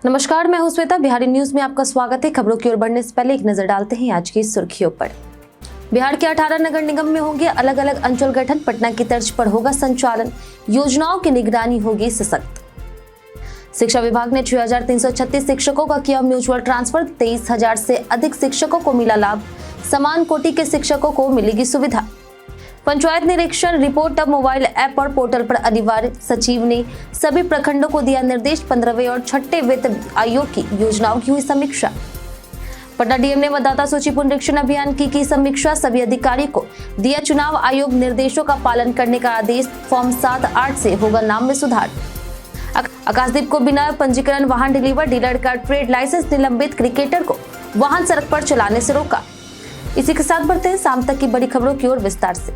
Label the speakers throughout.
Speaker 1: नमस्कार, मैं हूं श्वेता। बिहारी न्यूज में आपका स्वागत है। खबरों की ओर बढ़ने से पहले एक नजर डालते हैं आज की सुर्खियों पर। बिहार के 18 नगर निगम में होंगे अलग अलग अंचल गठन। पटना की तर्ज पर होगा संचालन। योजनाओं की निगरानी होगी सशक्त। शिक्षा विभाग ने 6336 शिक्षकों का किया म्यूचुअल ट्रांसफर। 23,000 से अधिक शिक्षकों को मिला लाभ। समान कोटि के शिक्षकों को मिलेगी सुविधा। पंचायत निरीक्षण रिपोर्ट अब मोबाइल ऐप और पोर्टल पर अनिवार्य। सचिव ने सभी प्रखंडों को दिया निर्देश। 15वें और 6ठे वित्त आयोग की योजनाओं की हुई समीक्षा। पटना डीएम ने मतदाता सूची पुनरीक्षण अभियान की समीक्षा। सभी अधिकारी को दिया चुनाव आयोग निर्देशों का पालन करने का आदेश। फॉर्म 7-8 से होगा नाम में सुधार। आकाशदीप को बिना पंजीकरण वाहन डिलीवर। डीलर का ट्रेड लाइसेंस निलंबित। क्रिकेटर को वाहन सड़क पर चलाने से रोका। इसी के साथ बढ़ते हैं शाम तक की बड़ी खबरों की ओर विस्तार से।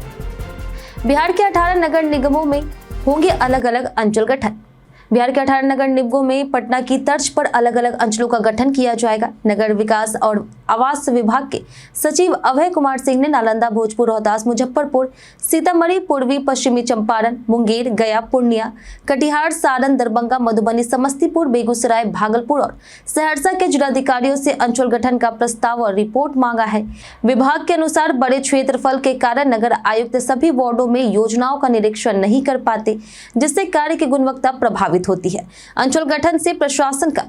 Speaker 1: बिहार के 18 नगर निगमों में होंगे अलग अलग अंचल गठन। बिहार के 18 नगर निगमों में पटना की तर्ज पर अलग अलग अंचलों का गठन किया जाएगा। नगर विकास और आवास विभाग के सचिव अभय कुमार सिंह ने नालंदा, भोजपुर, रोहतास, मुजफ्फरपुर, सीतामढ़ी, पूर्वी पश्चिमी चंपारण, मुंगेर, गया, पूर्णिया, कटिहार, सारण, दरभंगा, मधुबनी, समस्तीपुर, बेगूसराय, भागलपुर और सहरसा के जिलाधिकारियों से अंचल गठन का प्रस्ताव और रिपोर्ट मांगा है। विभाग के अनुसार बड़े क्षेत्रफल के कारण नगर आयुक्त सभी वार्डों में योजनाओं का निरीक्षण नहीं कर पाते, जिससे कार्य की गुणवत्ता प्रभावित होती है। अंचल गठन से प्रशासन का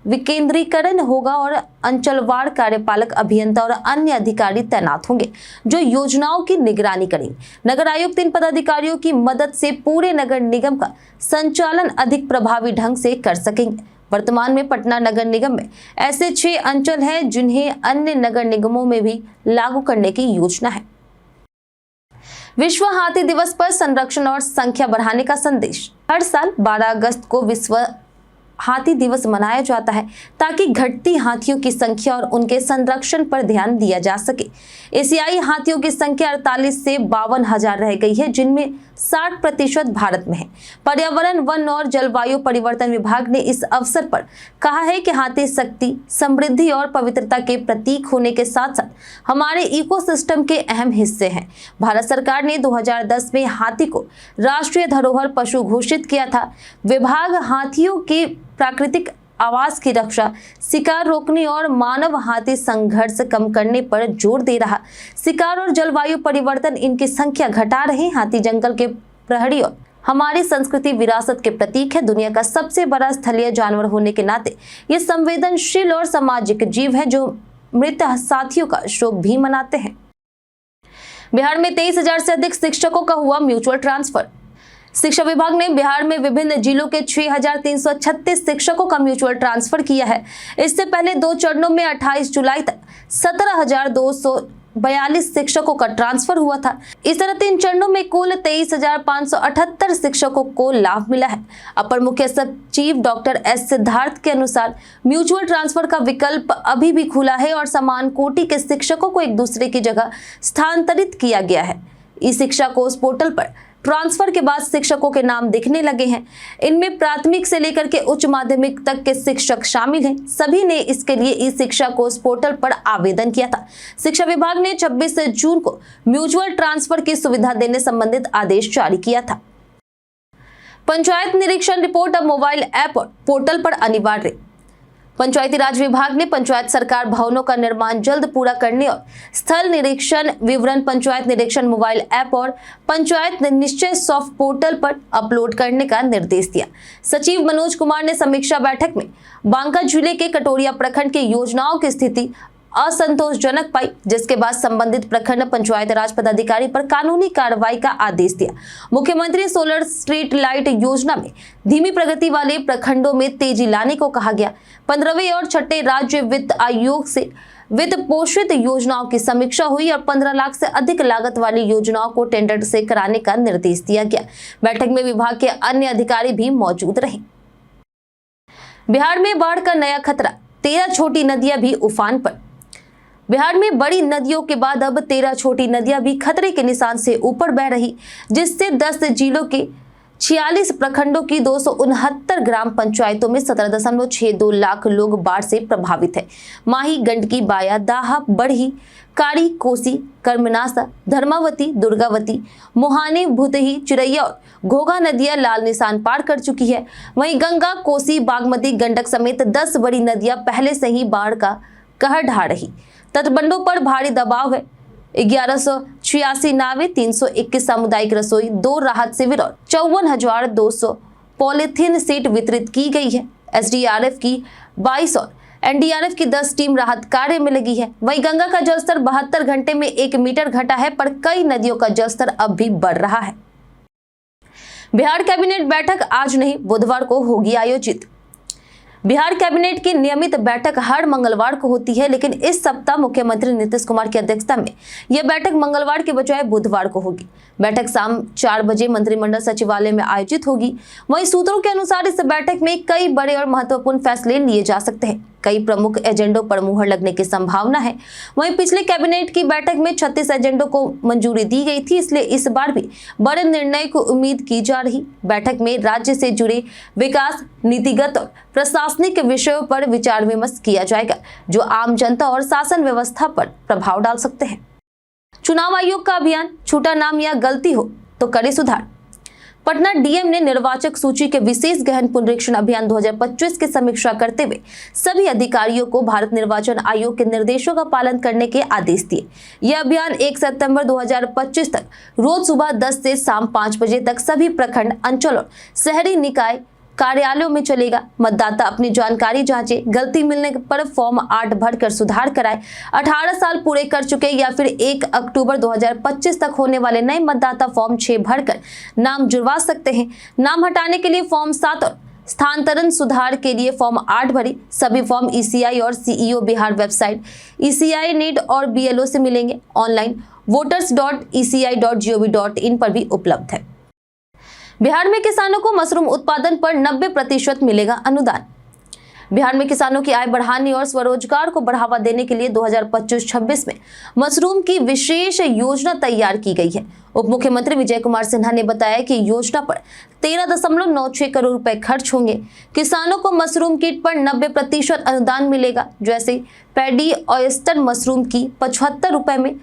Speaker 1: विकेंद्रीकरण होगा और अंचलवार कार्यपालक अभियंता और अन्य अधिकारी तैनात होंगे जो योजनाओं की निगरानी करेंगे। नगर आयुक्त इन पदाधिकारियों की मदद से पूरे नगर निगम का संचालन अधिक प्रभावी ढंग से कर सकेंगे। वर्तमान में पटना नगर निगम में ऐसे 6 अंचल हैं जिन्हें अन्य नगर निगमों में भी लागू करने की योजना है। विश्व हाथी दिवस पर संरक्षण और संख्या बढ़ाने का संदेश। हर साल 12 अगस्त को विश्व हाथी दिवस मनाया जाता है ताकि घटती हाथियों की संख्या और उनके संरक्षण पर ध्यान दिया जा सके। एशियाई हाथियों की संख्या 48 से 52,000 रह गई है, जिनमें 60% भारत में है। पर्यावरण, वन और जलवायु परिवर्तन विभाग ने इस अवसर पर कहा है कि हाथी शक्ति, समृद्धि और पवित्रता के प्रतीक होने के साथ साथ हमारे इकोसिस्टम के अहम हिस्से हैं। भारत सरकार ने 2010 में हाथी को राष्ट्रीय धरोहर पशु घोषित किया था। विभाग हाथियों के प्राकृतिक आवास की रक्षा, शिकार रोकने और मानव हाथी संघर्ष कम करने पर जोर दे रहा। शिकार और जलवायु परिवर्तन इनकी संख्या घटा रहे। हाथी जंगल के प्रहरी और हमारी संस्कृति विरासत के प्रतीक है। दुनिया का सबसे बड़ा स्थलीय जानवर होने के नाते ये संवेदनशील और सामाजिक जीव है जो मृत साथियों का शोक भी मनाते हैं। बिहार में 23,000 से अधिक शिक्षकों का हुआ म्यूचुअल ट्रांसफर। शिक्षा विभाग ने बिहार में विभिन्न जिलों के 6,336 शिक्षकों का म्यूचुअल ट्रांसफर किया है। इससे पहले 2 चरणों में 28 जुलाई तक 17,242 शिक्षकों का ट्रांसफर हुआ था। इस तरह 3 चरणों में कुल 23,578 शिक्षकों को लाभ मिला है। अपर मुख्य सचिव डॉक्टर एस सिद्धार्थ के अनुसार म्यूचुअल ट्रांसफर का विकल्प अभी भी खुला है और समान कोटि के शिक्षकों को एक दूसरे की जगह स्थानांतरित किया गया है। इस शिक्षा कोष पोर्टल पर ट्रांसफर के बाद शिक्षकों के नाम दिखने लगे हैं। इनमें प्राथमिक से लेकर के उच्च माध्यमिक तक के शिक्षक शामिल हैं। सभी ने इसके लिए ई शिक्षा कोष पोर्टल पर आवेदन किया था। शिक्षा विभाग ने 26 जून को म्यूचुअल ट्रांसफर की सुविधा देने संबंधित आदेश जारी किया था। पंचायत निरीक्षण रिपोर्ट अब मोबाइल ऐप और पोर्टल पर अनिवार्य। पंचायती राज विभाग ने पंचायत सरकार भवनों का निर्माण जल्द पूरा करने और स्थल निरीक्षण विवरण पंचायत निरीक्षण मोबाइल ऐप और पंचायत निश्चय सॉफ्ट पोर्टल पर अपलोड करने का निर्देश दिया। सचिव मनोज कुमार ने समीक्षा बैठक में बांका जिले के कटोरिया प्रखंड की योजनाओं की स्थिति असंतोषजनक पाई, जिसके बाद संबंधित प्रखंड पंचायत राज पदाधिकारी पर कानूनी कार्रवाई का आदेश दिया। मुख्यमंत्री सोलर स्ट्रीट लाइट योजना में धीमी प्रगति वाले प्रखंडों में तेजी लाने को कहा गया। 15वें और 6ठे राज्य वित्त आयोग से वित्त पोषित योजनाओं की समीक्षा हुई और 15 लाख से अधिक लागत वाली योजनाओं को टेंडर से कराने का निर्देश दिया गया। बैठक में विभाग के अन्य अधिकारी भी मौजूद रहे। बिहार में बाढ़ का नया खतरा। 13 छोटी नदियां भी उफान पर। बिहार में बड़ी नदियों के बाद अब 13 छोटी नदियां भी खतरे के निशान से ऊपर बह रही, जिससे 10 जिलों के 46 प्रखंडों की 269 ग्राम पंचायतों में 17.62 लाख लोग बाढ़ से प्रभावित है। माही, गंडकी, बाया, दाहा, बढ़ी, कारी, कोसी, कर्मनासा, धर्मावती, दुर्गावती, मोहाने, भुतही, चिरैया और घोघा नदियां लाल निशान पार कर चुकी है। वहीं गंगा, कोसी, बागमती, गंडक समेत 10 बड़ी नदियां पहले से ही बाढ़ का कहर ढा रही। तटबंधों पर भारी दबाव है। 1186 नावें, 321 सामुदायिक रसोई, 2 राहत शिविर और 54,200 पॉलीथीन सीट वितरित की गई है। एसडीआरएफ की 22 और एनडीआरएफ की 10 टीम राहत कार्य में लगी है। वहीं गंगा का जलस्तर 72 घंटे में 1 मीटर घटा है, पर कई नदियों का जलस्तर अब भी बढ़ रहा है। बिहार कैबिनेट बैठक आज नहीं, बुधवार को होगी आयोजित। बिहार कैबिनेट की नियमित बैठक हर मंगलवार को होती है, लेकिन इस सप्ताह मुख्यमंत्री नीतीश कुमार की अध्यक्षता में यह बैठक मंगलवार के बजाय बुधवार को होगी। बैठक शाम 4 बजे मंत्रिमंडल सचिवालय में आयोजित होगी। वहीं सूत्रों के अनुसार इस बैठक में कई बड़े और महत्वपूर्ण फैसले लिए जा सकते हैं। कई प्रमुख एजेंडों पर मुहर लगने की संभावना है। वहीं पिछले कैबिनेट की बैठक में 36 एजेंडों को मंजूरी दी गई थी, इसलिए इस बार भी बड़े निर्णय को उम्मीद की जा रही। बैठक में राज्य से जुड़े विकास, नीतिगत और प्रशासनिक विषयों पर विचार विमर्श किया जाएगा, जो आम जनता और शासन व्यवस्था पर प्रभाव डाल सकते हैं। चुनाव आयोग का अभियान, छूटा नाम या गलती हो तो करे सुधार। पटना डीएम ने निर्वाचक सूची के विशेष गहन पुनरीक्षण अभियान 2025 की समीक्षा करते हुए सभी अधिकारियों को भारत निर्वाचन आयोग के निर्देशों का पालन करने के आदेश दिए। यह अभियान 1 सितंबर 2025 तक रोज सुबह 10 से शाम 5 बजे तक सभी प्रखंड, अंचल और शहरी निकाय कार्यालयों में चलेगा। मतदाता अपनी जानकारी जांचे, गलती मिलने पर फॉर्म 8 भरकर सुधार कराए। 18 साल पूरे कर चुके या फिर 1 अक्टूबर 2025 तक होने वाले नए मतदाता फॉर्म 6 भरकर नाम जुड़वा सकते हैं। नाम हटाने के लिए फॉर्म 7 और स्थानांतरण सुधार के लिए फॉर्म 8 भरी। सभी फॉर्म ईसीआई और CEO Bihar website ECI net और बीएलओ से मिलेंगे। ऑनलाइन voters.eci.gov.in पर भी उपलब्ध है। बिहार में किसानों को मशरूम उत्पादन पर 90% मिलेगा अनुदान। बिहार में किसानों की आय बढ़ाने और स्वरोजगार को बढ़ावा देने के लिए 2025-26 में मशरूम की विशेष योजना तैयार की गई है। उप मुख्यमंत्री विजय कुमार सिन्हा ने बताया कि योजना पर 13.96 करोड़ रुपए खर्च होंगे। किसानों को मशरूम किट पर 90% अनुदान मिलेगा। जैसे पैडी ऑयस्टर मशरूम की 75 रुपए में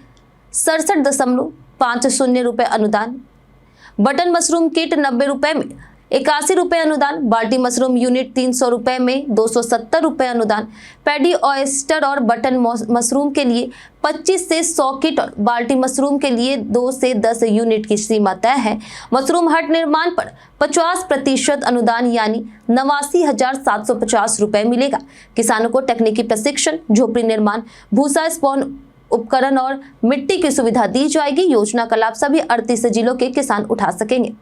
Speaker 1: 67.50 रुपए अनुदान, बटन मशरूम किट 90 रुपए में 81 रुपए अनुदान, बाल्टी मशरूम यूनिट 300 रुपए में 270 रुपए अनुदान। पैडी ऑयस्टर और बटन मशरूम के लिए 25 से 100 किट और बाल्टी मशरूम के लिए 2 से 10 यूनिट की सीमा तय है। मशरूम हट निर्माण पर 50% अनुदान यानी 89,750 रुपए मिलेगा। किसानों को तकनीकी प्रशिक्षण, झोपड़ी निर्माण, भूसा स्पॉन उपकरण और मिट्टी की सुविधा दी जाएगी। योजना का लाभ सभी 38 जिलों के किसान उठा सकेंगे।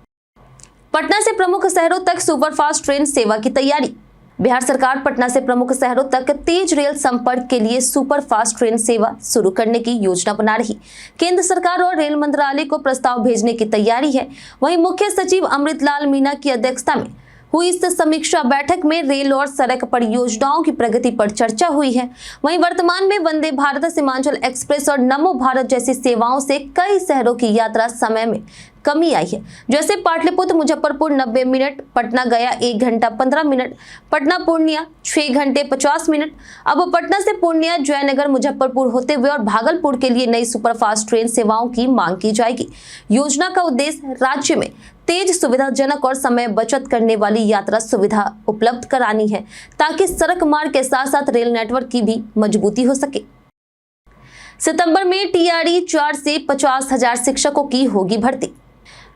Speaker 1: पटना से प्रमुख शहरों तक सुपरफास्ट ट्रेन सेवा की तैयारी। बिहार सरकार पटना से प्रमुख शहरों तक तेज रेल संपर्क के लिए सुपरफास्ट ट्रेन सेवा शुरू करने की योजना बना रही। केंद्र सरकार और रेल मंत्रालय को प्रस्ताव भेजने की तैयारी है। वहीं मुख्य सचिव अमृतलाल मीना की अध्यक्षता में हुई इस समीक्षा बैठक में रेल और सड़क परियोजनाओं की प्रगति पर चर्चा हुई है। वहीं वर्तमान में वंदे भारत, सीमांचल एक्सप्रेस और नमो भारत जैसी सेवाओं से कई शहरों की यात्रा समय में कमी आई है। जैसे पाटलिपुत्र मुजफ्फरपुर 90 मिनट, पटना गया 1 घंटा 15 मिनट, पटना पूर्णिया 6 घंटे 50 मिनट। अब पटना से पूर्णिया, जयनगर, मुजफ्फरपुर होते हुए और भागलपुर के लिए नई सुपरफास्ट ट्रेन सेवाओं की मांग की जाएगी। योजना का उद्देश्य राज्य में तेज, सुविधाजनक और समय बचत करने वाली यात्रा सुविधा उपलब्ध करानी है, ताकि सड़क मार्ग के साथ साथ रेल नेटवर्क की भी मजबूती हो सके। सितंबर में टीआरई 4 से 50,000 शिक्षकों की होगी भर्ती।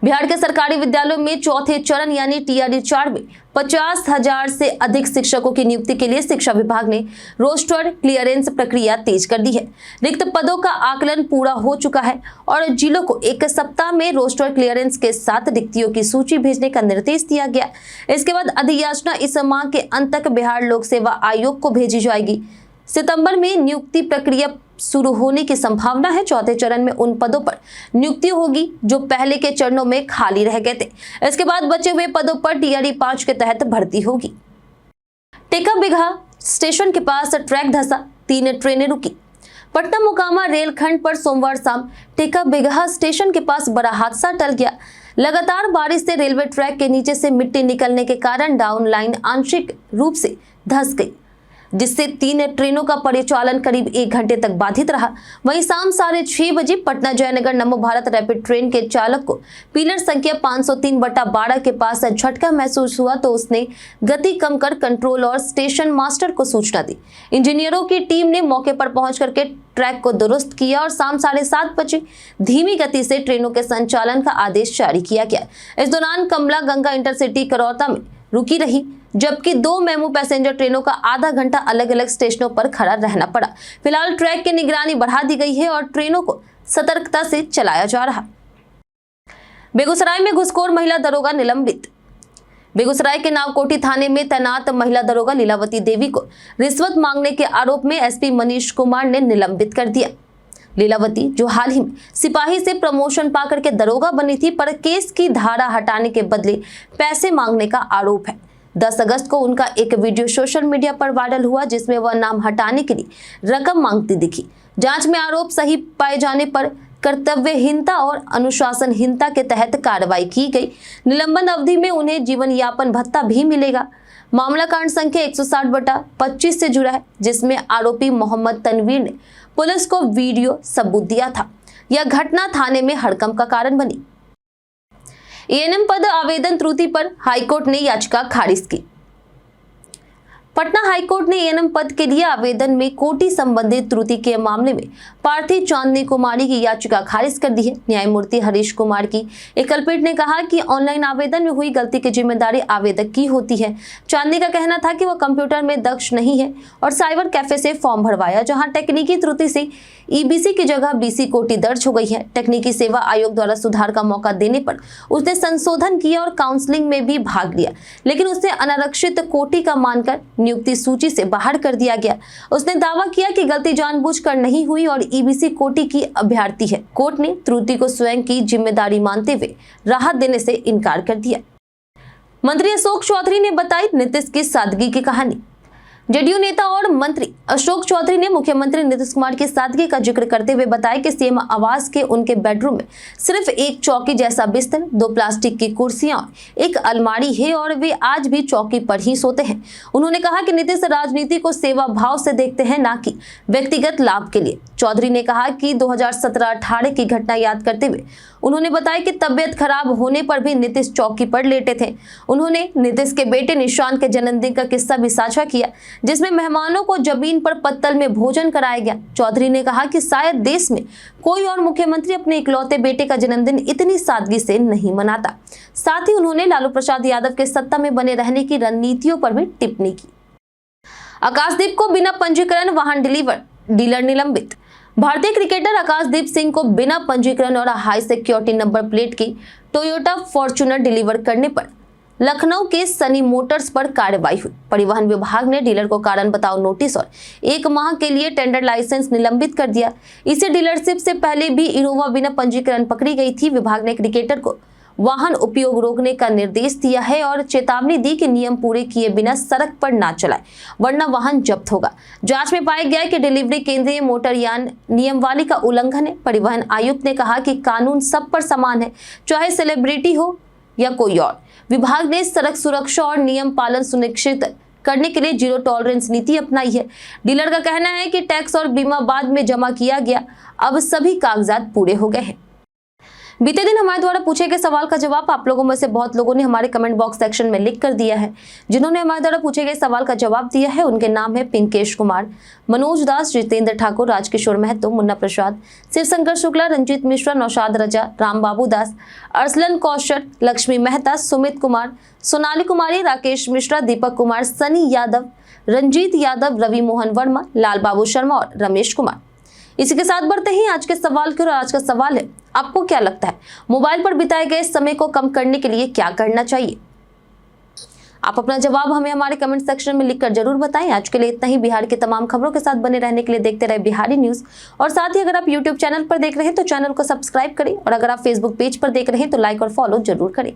Speaker 1: बिहार के सरकारी विद्यालयों में चौथे चरण यानी टीआरई 4 में 50,000 से अधिक शिक्षकों की नियुक्ति के लिए शिक्षा विभाग ने रोस्टर क्लियरेंस प्रक्रिया तेज कर दी है। रिक्त पदों का आकलन पूरा हो चुका है और जिलों को 1 सप्ताह में रोस्टर क्लियरेंस के साथ रिक्तियों की सूची भेजने का निर्देश दिया गया। इसके बाद अधियाचना इस माह के अंत तक बिहार लोक सेवा आयोग को भेजी जाएगी। सितंबर में नियुक्ति प्रक्रिया शुरू होने की संभावना है। चौथे चरण में उन पदों पर नियुक्ति होगी जो पहले के चरणों में खाली रह गए थे। इसके बाद बचे हुए पदों पर टीआरई 5 के तहत भर्ती होगी। टेका बिगहा स्टेशन के पास ट्रैक धंसा, 3 ट्रेनें रुकी। पटना मोकामा रेलखंड पर सोमवार शाम टेका बिगहा स्टेशन के पास बड़ा हादसा टल गया। लगातार बारिश से रेलवे ट्रैक के नीचे से मिट्टी निकलने के कारण डाउन लाइन आंशिक रूप से धंस गई, जिससे 3 ट्रेनों का परिचालन करीब 1 घंटे तक बाधित रहा। वहीं शाम 6:30 बजे पटना जयनगर नमो भारत रैपिड ट्रेन के चालक को पिलर संख्या 503/12 के पास झटका महसूस हुआ तो उसने गति कम कर कंट्रोल और स्टेशन मास्टर को सूचना दी। इंजीनियरों की टीम ने मौके पर पहुंच करके ट्रैक को दुरुस्त किया और शाम 7:30 बजे धीमी गति से ट्रेनों के संचालन का आदेश जारी किया गया। इस दौरान कमला गंगा इंटरसिटी करौता में रुकी रही, जबकि 2 मेमू पैसेंजर ट्रेनों का आधा घंटा अलग अलग स्टेशनों पर खड़ा रहना पड़ा। फिलहाल ट्रैक की निगरानी बढ़ा दी गई है और ट्रेनों को सतर्कता से चलाया जा रहा। बेगूसराय में घुसखोर महिला दरोगा निलंबित। बेगूसराय के नावकोठी थाने में तैनात महिला दरोगा लीलावती देवी को रिश्वत मांगने के आरोप में एसपी मनीष कुमार ने निलंबित कर दिया। लीलावती, जो हाल ही में सिपाही से प्रमोशन पाकर के दरोगा बनी थी, पर केस की धारा हटाने के बदले पैसे मांगने का आरोप है। 10 अगस्त को उनका एक वीडियो सोशल मीडिया पर वायरल हुआ, जिसमें वह नाम हटाने के लिए रकम मांगती दिखी। जांच में आरोप सही पाए जाने पर कर्तव्यहीनता और अनुशासनहीनता के तहत कार्रवाई की गई। निलंबन अवधि में उन्हें जीवन यापन भत्ता भी मिलेगा। मामला कांड संख्या 160/25 से जुड़ा है, जिसमें आरोपी मोहम्मद तनवीर ने पुलिस को वीडियो सबूत दिया था। यह घटना थाने में हड़कंप का कारण बनी। एएनएम पद आवेदन त्रुटि पर हाईकोर्ट ने याचिका खारिज की। पटना हाईकोर्ट ने एएनएम पद के लिए आवेदन में कोटि संबंधित त्रुटि के मामले में प्रार्थी चांदनी कुमारी की याचिका खारिज कर दी है। न्यायमूर्ति हरीश कुमार की एकलपीठ ने कहा कि ऑनलाइन आवेदन में हुई गलती की जिम्मेदारी आवेदक की होती है। चांदनी का कहना था कि वह कंप्यूटर में दक्ष नहीं है और साइबर कैफे से फॉर्म भरवाया, जहां तकनीकी त्रुटि से ईबीसी की जगह बीसी कोटि दर्ज हो गई है। तकनीकी सेवा आयोग द्वारा सुधार का मौका देने पर उसने संशोधन किया और काउंसलिंग में भी भाग लिया, लेकिन उसे अनारक्षित कोटि का मानकर नियुक्ति सूची से बाहर कर दिया गया। उसने दावा किया कि गलती जानबूझकर नहीं हुई और ईबीसी कोटि की अभ्यर्थी है। कोर्ट ने त्रुटि को स्वयं की जिम्मेदारी मानते हुए राहत देने से इनकार कर दिया। मंत्री अशोक चौधरी ने बताई नीतीश की सादगी की कहानी। जेडीयू नेता और मंत्री अशोक चौधरी ने मुख्यमंत्री नीतीश कुमार की सादगी का जिक्र करते हुए बताया कि सीएम आवास के उनके बेडरूम में सिर्फ एक चौकी जैसा बिस्तर, 2 प्लास्टिक की कुर्सियां, एक अलमारी है और वे आज भी चौकी पर ही सोते हैं। उन्होंने कहा कि नीतीश राजनीति को सेवा भाव से देखते हैं, ना कि व्यक्तिगत लाभ के लिए। चौधरी ने कहा कि 2017-18 की घटना याद करते हुए उन्होंने बताया कि तबियत खराब होने पर भी नीतीश चौकी पर लेटे थे। उन्होंने नीतीश के बेटे निशांत के जन्मदिन का किस्सा भी साझा किया, जिसमें मेहमानों को जमीन पर पत्तल में भोजन कराया गया। चौधरी ने कहा कि शायद देश में कोई और मुख्यमंत्री अपने इकलौते बेटे का जन्मदिन इतनी सादगी से नहीं मनाता। साथ ही उन्होंने लालू प्रसाद यादव के सत्ता में बने रहने की रणनीतियों पर भी टिप्पणी की। आकाशदीप को बिना पंजीकरण वाहन डीलर निलंबित। भारतीय क्रिकेटर आकाशदीप सिंह को बिना पंजीकरण और हाई सिक्योरिटी नंबर प्लेट की टोयोटा फॉर्च्यूनर डिलीवर करने पर लखनऊ के सनी मोटर्स पर कार्रवाई हुई। परिवहन विभाग ने डीलर को कारण बताओ नोटिस और 1 माह के लिए टेंडर लाइसेंस निलंबित कर दिया। इसी डीलरशिप से पहले भी इनोवा बिना पंजीकरण पकड़ी गई थी। विभाग ने क्रिकेटर को वाहन उपयोग रोकने का निर्देश दिया है और चेतावनी दी कि नियम पूरे किए बिना सड़क पर ना चलाए, वरना वाहन जब्त होगा। जांच में पाया गया कि डिलीवरी केंद्रीय मोटरयान नियमावली का उल्लंघन है। परिवहन आयुक्त ने कहा कि कानून सब पर समान है, चाहे सेलिब्रिटी हो या कोई और। विभाग ने सड़क सुरक्षा और नियम पालन सुनिश्चित करने के लिए 0 टॉलरेंस नीति अपनाई है। डीलर का कहना है कि टैक्स और बीमा बाद में जमा किया गया, अब सभी कागजात पूरे हो गए हैं। बीते दिन हमारे द्वारा पूछे गए सवाल का जवाब आप लोगों में से बहुत लोगों ने हमारे कमेंट बॉक्स सेक्शन में लिख कर दिया है। जिन्होंने हमारे द्वारा पूछे गए सवाल का जवाब दिया है उनके नाम है पिंकेश कुमार, मनोज दास, जितेंद्र ठाकुर, राजकिशोर महतो, मुन्ना प्रसाद, शिवशंकर शुक्ला, रंजीत मिश्रा, नौशाद रजा, राम बाबू दास, अरसलन कौशल, लक्ष्मी मेहता, सुमित कुमार, सोनाली कुमारी, राकेश मिश्रा, दीपक कुमार, सनी यादव, रंजीत यादव, रवि मोहन वर्मा, लाल बाबू शर्मा और रमेश कुमार। इसी के साथ बढ़ते हैं आज के सवाल की ओर। आज का सवाल है, आपको क्या लगता है मोबाइल पर बिताए गए समय को कम करने के लिए क्या करना चाहिए? आप अपना जवाब हमें हमारे कमेंट सेक्शन में लिखकर जरूर बताएं। आज के लिए इतना ही। बिहार की तमाम खबरों के साथ बने रहने के लिए देखते रहे बिहारी न्यूज। और साथ ही अगर आप यूट्यूब चैनल पर देख रहे हैं तो चैनल को सब्सक्राइब करें और अगर आप फेसबुक पेज पर देख रहे हैं तो लाइक और फॉलो जरूर करें।